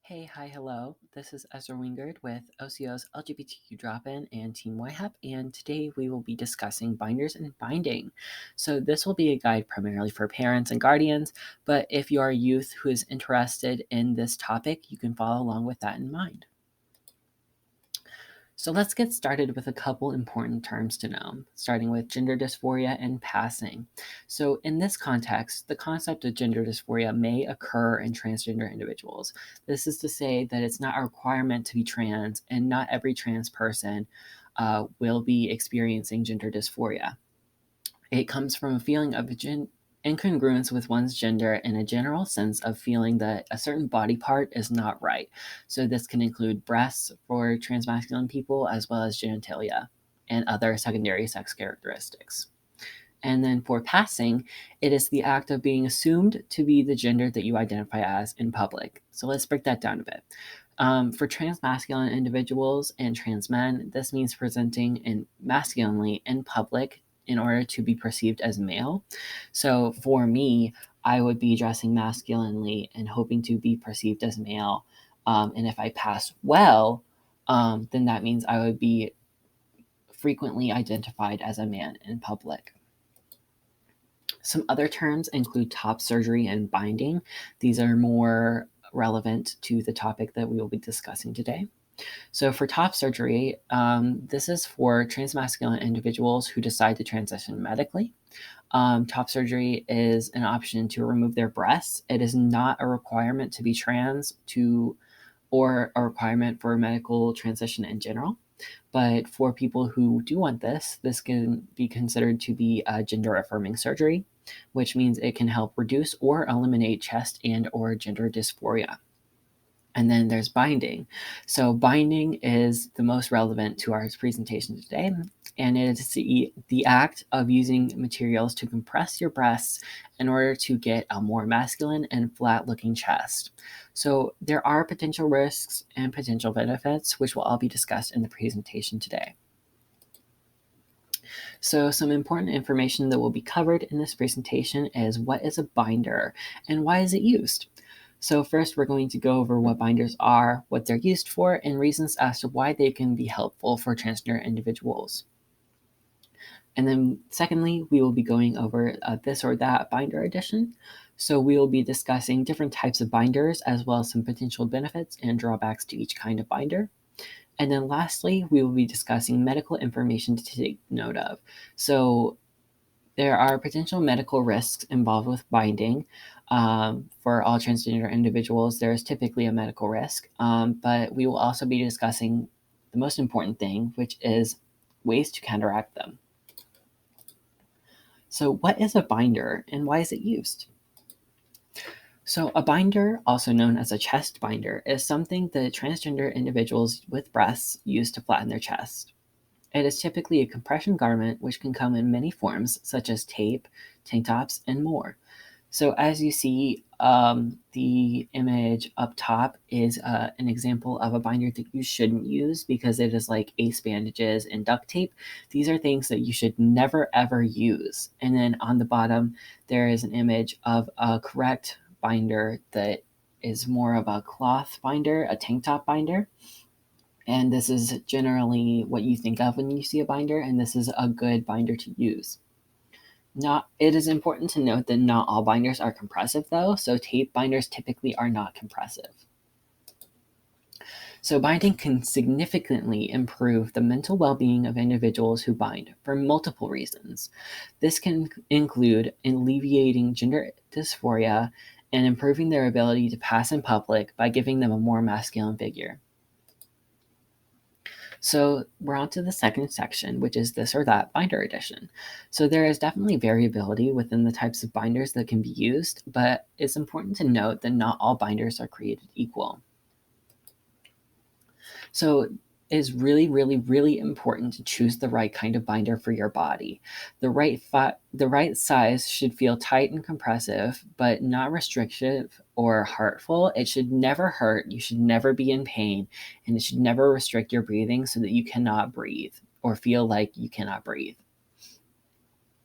Hi, hello. This is Ezra Wingard with OCO's LGBTQ Drop-In and Team YHAP, and today we will be discussing binders and binding. So this will be a guide primarily for parents and guardians, but if you are a youth who is interested in this topic, you can follow along with that in mind. So let's get started with a couple important terms to know, starting with gender dysphoria and passing. So in this context, the concept of gender dysphoria may occur in transgender individuals. This is to say that it's not a requirement to be trans, and not every trans person will be experiencing gender dysphoria. It comes from a feeling of incongruence with one's gender and a general sense of feeling that a certain body part is not right. So this can include breasts for transmasculine people as well as genitalia and other secondary sex characteristics. And then for passing, it is the act of being assumed to be the gender that you identify as in public. So let's break that down a bit. For transmasculine individuals and trans men, this means presenting masculinely in public in order to be perceived as male. So for me, I would be dressing masculinely and hoping to be perceived as male. And if I pass well, then that means I would be frequently identified as a man in public. Some other terms include top surgery and binding. These are more relevant to the topic that we will be discussing today. So for top surgery, this is for transmasculine individuals who decide to transition medically. Top surgery is an option to remove their breasts. It is not a requirement to be trans or a requirement for medical transition in general. But for people who do want this can be considered to be a gender affirming surgery, which means it can help reduce or eliminate chest and or gender dysphoria. And then there's binding. So binding is the most relevant to our presentation today, and it is the act of using materials to compress your breasts in order to get a more masculine and flat looking chest. So there are potential risks and potential benefits, which will all be discussed in the presentation today. So some important information that will be covered in this presentation is what is a binder and why is it used? So first, we're going to go over what binders are, what they're used for, and reasons as to why they can be helpful for transgender individuals. And then secondly, we will be going over this or that binder edition. So we will be discussing different types of binders as well as some potential benefits and drawbacks to each kind of binder. And then lastly, we will be discussing medical information to take note of. So there are potential medical risks involved with binding. For all transgender individuals, there is typically a medical risk, but we will also be discussing the most important thing, which is ways to counteract them. So what is a binder and why is it used? So a binder, also known as a chest binder, is something that transgender individuals with breasts use to flatten their chest. It is typically a compression garment which can come in many forms, such as tape, tank tops, and more. So as you see, the image up top is an example of a binder that you shouldn't use because it is like ace bandages and duct tape. These are things that you should never ever use. And then on the bottom, there is an image of a correct binder that is more of a cloth binder, a tank top binder. And this is generally what you think of when you see a binder, and this is a good binder to use. It is important to note that not all binders are compressive though, so tape binders typically are not compressive. So binding can significantly improve the mental well-being of individuals who bind for multiple reasons. This can include alleviating gender dysphoria and improving their ability to pass in public by giving them a more masculine figure. So we're on to the second section, which is this or that binder edition. So there is definitely variability within the types of binders that can be used, but it's important to note that not all binders are created equal. So it's really, really, really important to choose the right kind of binder for your body. The right size should feel tight and compressive, but not restrictive or hurtful. It should never hurt. You should never be in pain, and it should never restrict your breathing so that you cannot breathe or feel like you cannot breathe.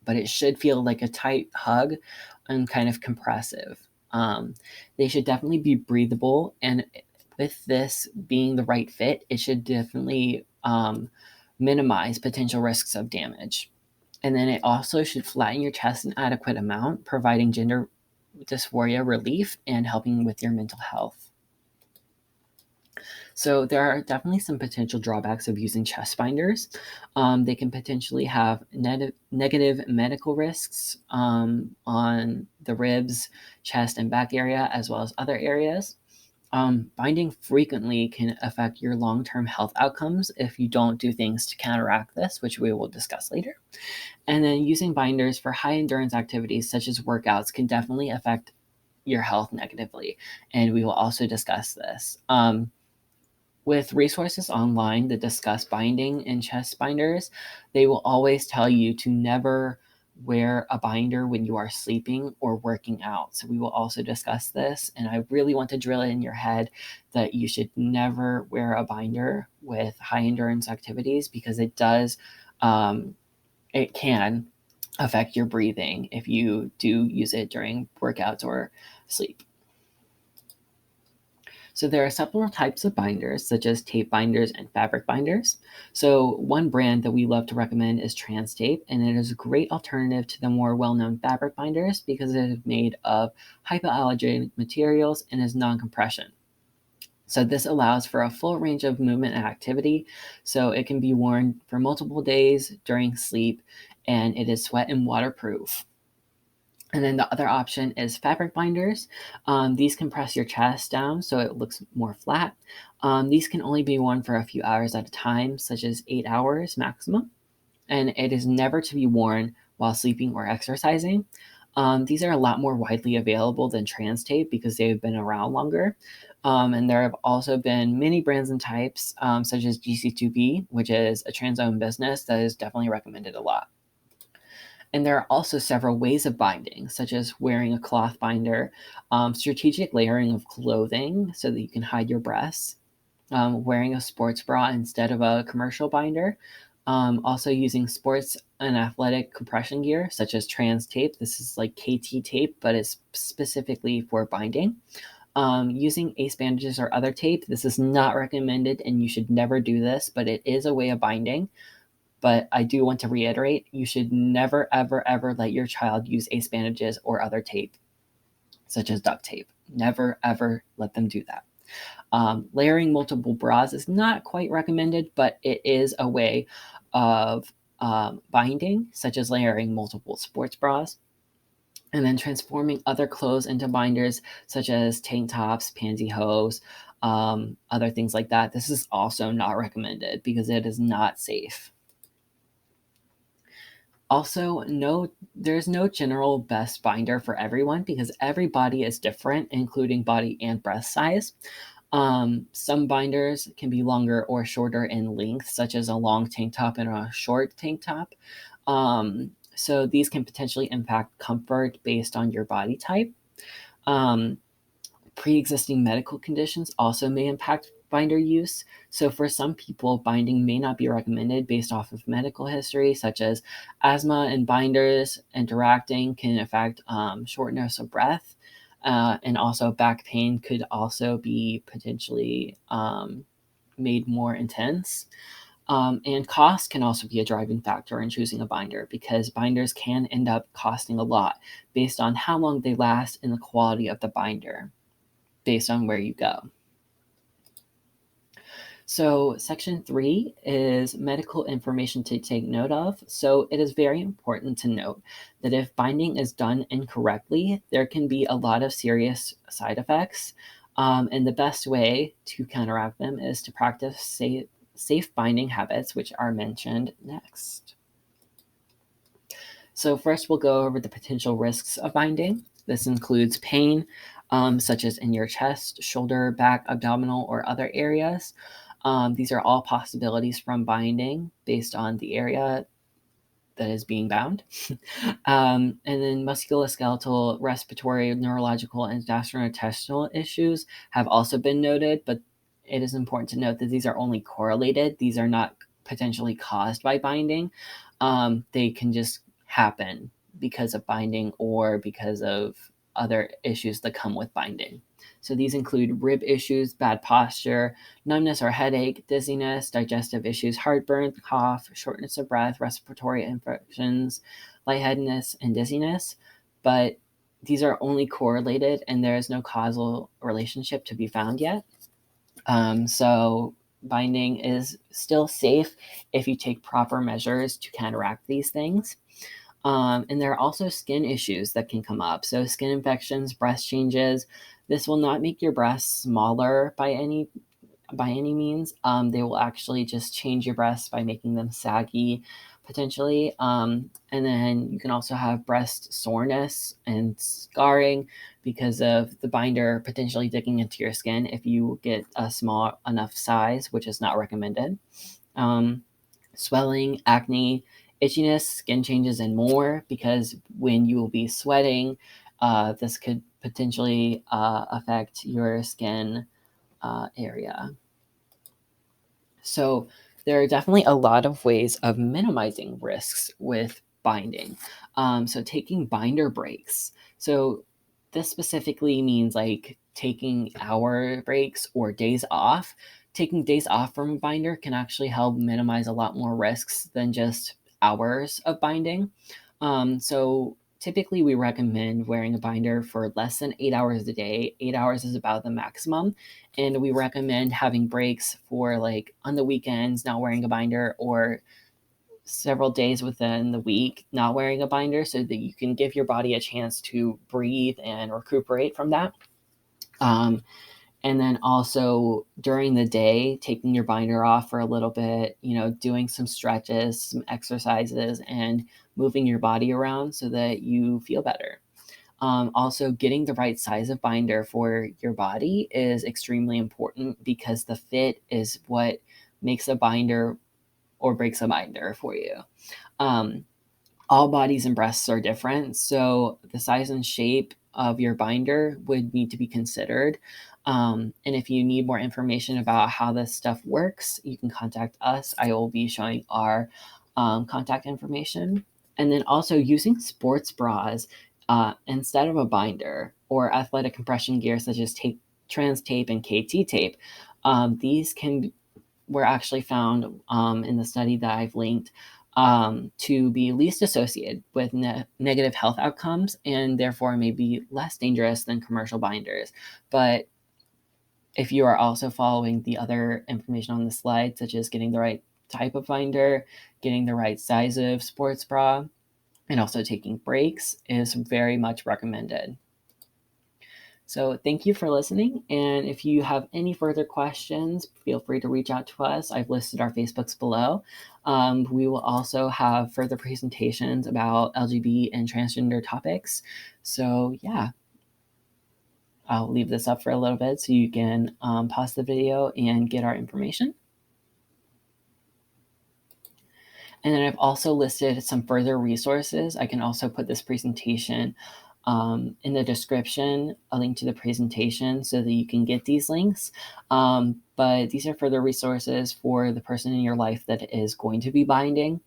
But it should feel like a tight hug and kind of compressive. They should definitely be breathable and with this being the right fit, it should definitely minimize potential risks of damage. And then it also should flatten your chest an adequate amount, providing gender dysphoria relief and helping with your mental health. So there are definitely some potential drawbacks of using chest binders. They can potentially have negative medical risks on the ribs, chest, and back area, as well as other areas. Binding frequently can affect your long-term health outcomes if you don't do things to counteract this, which we will discuss later. And then using binders for high endurance activities such as workouts can definitely affect your health negatively, and we will also discuss this. With resources online that discuss binding and chest binders, they will always tell you to never wear a binder when you are sleeping or working out. So we will also discuss this, and I really want to drill it in your head that you should never wear a binder with high endurance activities because it can affect your breathing if you do use it during workouts or sleep. So there are several types of binders, such as tape binders and fabric binders. So one brand that we love to recommend is Trans Tape, and it is a great alternative to the more well-known fabric binders because it is made of hypoallergenic materials and is non-compression. So this allows for a full range of movement and activity. So it can be worn for multiple days during sleep, and it is sweat and waterproof. And then the other option is fabric binders. These compress your chest down so it looks more flat. These can only be worn for a few hours at a time, such as 8 hours maximum. And it is never to be worn while sleeping or exercising. These are a lot more widely available than Trans Tape because they've been around longer. And there have also been many brands and types, such as GC2B, which is a trans-owned business that is definitely recommended a lot. And there are also several ways of binding, such as wearing a cloth binder, strategic layering of clothing so that you can hide your breasts, wearing a sports bra instead of a commercial binder, also using sports and athletic compression gear, such as Trans Tape. This is like KT tape, but it's specifically for binding. Using ace bandages or other tape. This is not recommended, and you should never do this, but it is a way of binding. But I do want to reiterate, you should never, ever, ever let your child use ace bandages or other tape, such as duct tape. Never, ever let them do that. Layering multiple bras is not quite recommended, but it is a way of binding, such as layering multiple sports bras. And then transforming other clothes into binders, such as tank tops, pantyhose, other things like that. This is also not recommended because it is not safe. Also, there's no general best binder for everyone because every body is different, including body and breast size. Some binders can be longer or shorter in length, such as a long tank top and a short tank top. So these can potentially impact comfort based on your body type. Pre-existing medical conditions also may impact binder use. So for some people, binding may not be recommended based off of medical history, such as asthma, and binders interacting can affect shortness of breath. And also back pain could also be potentially made more intense. And cost can also be a driving factor in choosing a binder because binders can end up costing a lot based on how long they last and the quality of the binder based on where you go. So section 3 is medical information to take note of. So it is very important to note that if binding is done incorrectly, there can be a lot of serious side effects. And the best way to counteract them is to practice safe binding habits, which are mentioned next. So first we'll go over the potential risks of binding. This includes pain, such as in your chest, shoulder, back, abdominal, or other areas. These are all possibilities from binding based on the area that is being bound. And then musculoskeletal, respiratory, neurological, and gastrointestinal issues have also been noted, but it is important to note that these are only correlated. These are not potentially caused by binding. They can just happen because of binding or because of other issues that come with binding. So these include rib issues, bad posture, numbness or headache, dizziness, digestive issues, heartburn, cough, shortness of breath, respiratory infections, lightheadedness, and dizziness. But these are only correlated and there is no causal relationship to be found yet. So binding is still safe if you take proper measures to counteract these things. And there are also skin issues that can come up. So skin infections, breast changes. This will not make your breasts smaller by any means. They will actually just change your breasts by making them saggy, potentially. And then you can also have breast soreness and scarring because of the binder potentially digging into your skin if you get a small enough size, which is not recommended. Swelling, acne, itchiness, skin changes, and more, because when you will be sweating, this could potentially affect your skin area. So there are definitely a lot of ways of minimizing risks with binding. So taking binder breaks. So this specifically means like taking hour breaks or days off. Taking days off from a binder can actually help minimize a lot more risks than just hours of binding. So typically we recommend wearing a binder for less than 8 hours a day. 8 hours is about the maximum. And we recommend having breaks for like on the weekends, not wearing a binder, or several days within the week, not wearing a binder, so that you can give your body a chance to breathe and recuperate from that. And then also during the day, taking your binder off for a little bit, doing some stretches, some exercises, and moving your body around so that you feel better. Also, getting the right size of binder for your body is extremely important because the fit is what makes a binder or breaks a binder for you. All bodies and breasts are different, so the size and shape of your binder would need to be considered. And if you need more information about how this stuff works, you can contact us. I will be showing our contact information. And then also using sports bras instead of a binder, or athletic compression gear such as trans tape and KT tape. These were actually found in the study that I've linked to be least associated with negative health outcomes, and therefore may be less dangerous than commercial binders. But if you are also following the other information on the slide, such as getting the right type of binder, getting the right size of sports bra, and also taking breaks, is very much recommended. So thank you for listening. And if you have any further questions, feel free to reach out to us. I've listed our Facebooks below. We will also have further presentations about LGBT and transgender topics. So yeah, I'll leave this up for a little bit so you can pause the video and get our information. And then I've also listed some further resources. I can also put this presentation in the description, a link to the presentation so that you can get these links. But these are further resources for the person in your life that is going to be binding.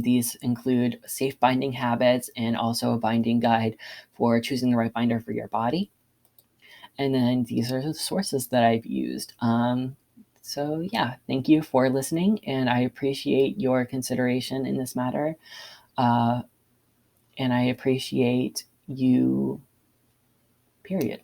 These include safe binding habits and also a binding guide for choosing the right binder for your body. And then these are the sources that I've used. So yeah, thank you for listening, and I appreciate your consideration in this matter. And I appreciate you, period.